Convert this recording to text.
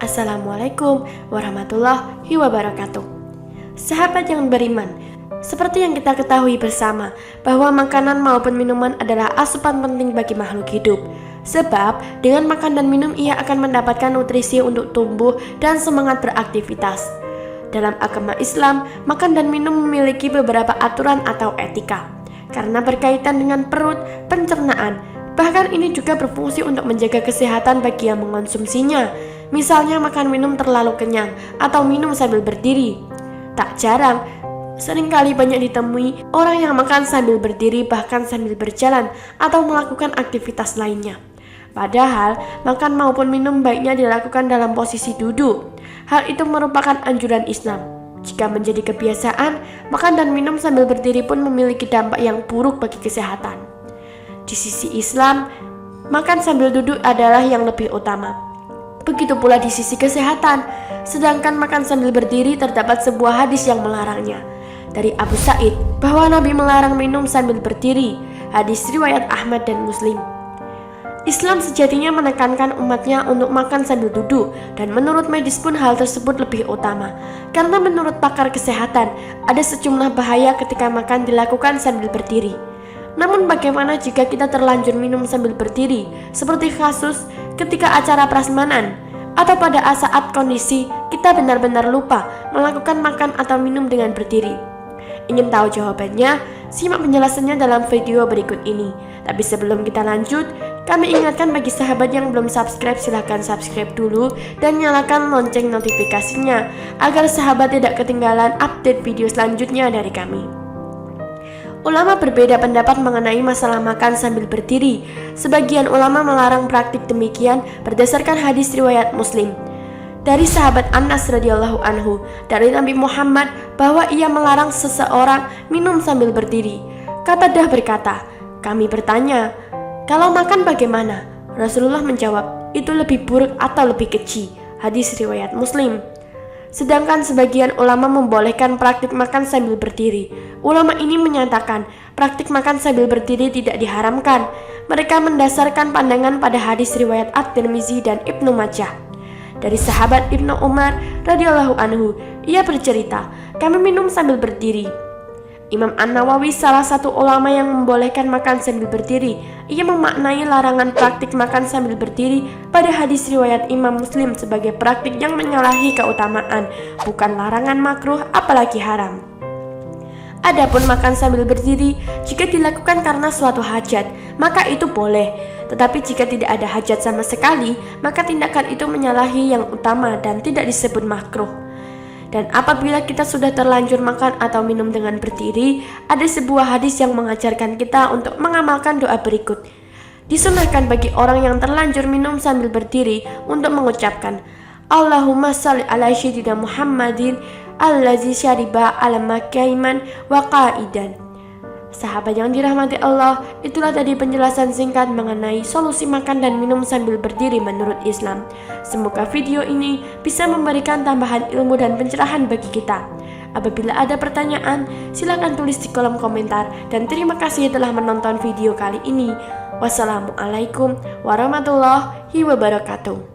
Assalamualaikum warahmatullahi wabarakatuh. Sahabat yang beriman, seperti yang kita ketahui bersama bahwa makanan maupun minuman adalah asupan penting bagi makhluk hidup. Sebab dengan makan dan minum ia akan mendapatkan nutrisi untuk tumbuh dan semangat beraktivitas. Dalam agama Islam, makan dan minum memiliki beberapa aturan atau etika karena berkaitan dengan perut, pencernaan. Bahkan ini juga berfungsi untuk menjaga kesehatan bagi yang mengonsumsinya. Misalnya makan minum terlalu kenyang atau minum sambil berdiri. Tak jarang, seringkali banyak ditemui orang yang makan sambil berdiri bahkan sambil berjalan atau melakukan aktivitas lainnya. Padahal, makan maupun minum baiknya dilakukan dalam posisi duduk. Hal itu merupakan anjuran Islam. Jika menjadi kebiasaan, makan dan minum sambil berdiri pun memiliki dampak yang buruk bagi kesehatan. Di sisi Islam, makan sambil duduk adalah yang lebih utama. Begitu pula di sisi kesehatan, sedangkan makan sambil berdiri terdapat sebuah hadis yang melarangnya. Dari Abu Sa'id, bahwa Nabi melarang minum sambil berdiri. Hadis riwayat Ahmad dan Muslim. Islam sejatinya menekankan umatnya untuk makan sambil duduk, dan menurut medis pun hal tersebut lebih utama. Karena menurut pakar kesehatan, ada sejumlah bahaya ketika makan dilakukan sambil berdiri. Namun bagaimana jika kita terlanjur minum sambil berdiri, seperti kasus ketika acara prasmanan, atau pada saat kondisi kita benar-benar lupa melakukan makan atau minum dengan berdiri? Ingin tahu jawabannya? Simak penjelasannya dalam video berikut ini. Tapi sebelum kita lanjut, kami ingatkan bagi sahabat yang belum subscribe, silahkan subscribe dulu dan nyalakan lonceng notifikasinya agar sahabat tidak ketinggalan update video selanjutnya dari kami. Ulama berbeda pendapat mengenai masalah makan sambil berdiri. Sebagian ulama melarang praktik demikian berdasarkan hadis riwayat Muslim dari sahabat Anas radhiyallahu anhu dari Nabi Muhammad bahwa ia melarang seseorang minum sambil berdiri. Qatadah berkata, kami bertanya, kalau makan bagaimana? Rasulullah menjawab, itu lebih buruk atau lebih keji. Hadis riwayat Muslim. Sedangkan sebagian ulama membolehkan praktik makan sambil berdiri. Ulama ini menyatakan praktik makan sambil berdiri tidak diharamkan. Mereka mendasarkan pandangan pada hadis riwayat At-Tirmizi dan Ibnu Majah. Dari sahabat Ibnu Umar radhiyallahu anhu, ia bercerita, kami minum sambil berdiri. Imam An-Nawawi, salah satu ulama yang membolehkan makan sambil berdiri, ia memaknai larangan praktik makan sambil berdiri pada hadis riwayat Imam Muslim sebagai praktik yang menyalahi keutamaan, bukan larangan makruh apalagi haram. Adapun makan sambil berdiri, jika dilakukan karena suatu hajat, maka itu boleh. Tetapi jika tidak ada hajat sama sekali, maka tindakan itu menyalahi yang utama dan tidak disebut makruh. Dan apabila kita sudah terlanjur makan atau minum dengan berdiri, ada sebuah hadis yang mengajarkan kita untuk mengamalkan doa berikut. Disunahkan bagi orang yang terlanjur minum sambil berdiri untuk mengucapkan, Allahumma salli ala sayyidina Muhammadin allazi syariba ala makaiman wa qaidan. Sahabat yang dirahmati Allah, itulah tadi penjelasan singkat mengenai solusi makan dan minum sambil berdiri menurut Islam. Semoga video ini bisa memberikan tambahan ilmu dan pencerahan bagi kita. Apabila ada pertanyaan, silakan tulis di kolom komentar. Dan terima kasih telah menonton video kali ini. Wassalamualaikum warahmatullahi wabarakatuh.